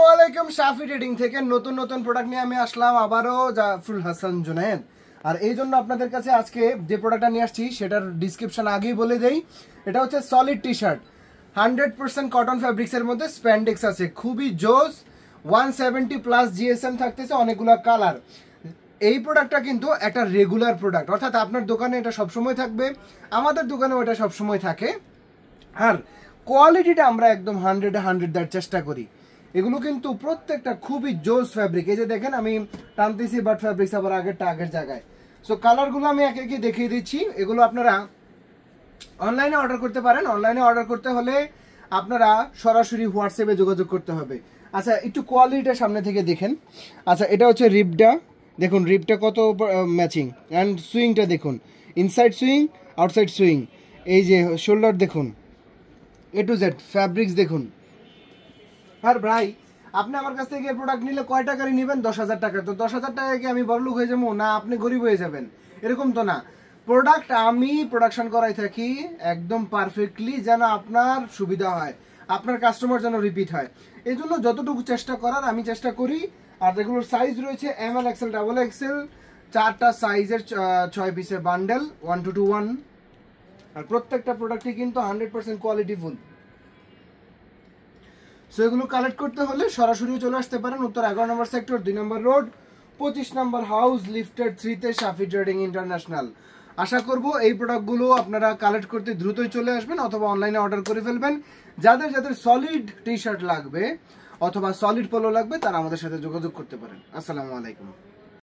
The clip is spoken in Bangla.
ওয়ালাইকুম শাফি ট্রেডিং থেকে নতুন নতুন প্রোডাক্ট নিয়ে আমি আসলাম আবারও জাফরুল হাসান জুনায়েদ। আর এই জন্য আপনাদের কাছে আজকে যে প্রোডাক্টটা নিয়ে আসছি সেটার ডিসক্রিপশন আগেই বলে দেই। এটা হচ্ছে সলিড টি শার্ট, 100% কটন ফ্যাব্রিক্সের মধ্যে স্প্যান্ডেক্স আছে, খুবই জোস। 170+ জিএসএম থাকতেছে, অনেকগুলো কালার। এই প্রোডাক্টটা কিন্তু একটা রেগুলার প্রোডাক্ট, অর্থাৎ আপনার দোকানে এটা সবসময় থাকবে, আমাদের দোকানেও এটা সবসময় থাকে। আর কোয়ালিটিটা আমরা একদম 100 দেওয়ার চেষ্টা করি। এগুলো কিন্তু প্রত্যেকটা খুবই জোস ফ্যাব্রিক। এই যে দেখেন আমি টানতেছি বাট ফ্যাব্রিক্স আবার আগের জায়গায়। সো কালারগুলো আমি একে একে দেখিয়ে দিচ্ছি। এগুলো আপনারা অনলাইনে অর্ডার করতে পারেন। অনলাইনে অর্ডার করতে হলে আপনারা সরাসরি হোয়াটসঅ্যাপে যোগাযোগ করতে হবে। আচ্ছা, একটু কোয়ালিটিটা সামনে থেকে দেখেন। আচ্ছা, এটা হচ্ছে রিপটা, দেখুন রিপটা কত ম্যাচিং। অ্যান্ড সুইংটা দেখুন, ইনসাইড সুইং আউটসাইড সুইং। এই যে শোল্ডার দেখুন, A to Z ফ্যাব্রিক্স দেখুন। আর ভাই, আপনি আমার কাছ থেকে প্রোডাক্ট নিলে কয় টাকারই নেবেন? 10,000 টাকা। তো 10,000 টাকায় কি আমি বড়লোক হয়ে যাবো? না, আপনি গরিব হয়ে যাবেন, এরকম তো না। প্রোডাক্ট আমি প্রোডাকশন করাই থাকি একদম পারফেক্টলি, যেন আপনার সুবিধা হয়, আপনার কাস্টমার যেন রিপিট হয়। এই জন্য যতটুকু চেষ্টা করার আমি চেষ্টা করি। আর এগুলোর সাইজ রয়েছে ML, XL, XXL, 4টা সাইজের 6 পিসের বান্ডেল, 1 to 1। আর প্রত্যেকটা প্রোডাক্টই কিন্তু 100% কোয়ালিটিফুল। সো এগুলো কালেক্ট করতে হলে সরাসরি চলে আসতে পারেন উত্তর 11 নম্বর সেক্টর, 2 নম্বর রোড, 25 নম্বর হাউস, লিফটেড 3-তে শাফি ট্রেডিং ইন্টারন্যাশনাল। আশা করব এই প্রোডাক্টগুলো আপনারা কালেক্ট করতে দ্রুতই চলে আসবেন অথবা অনলাইনে অর্ডার করে ফেলবেন। যাদের যাদের সলিড টি শার্ট লাগবে অথবা সলিড পোলো লাগবে তারা আমাদের সাথে যোগাযোগ করতে পারেন। আসসালামু আলাইকুম।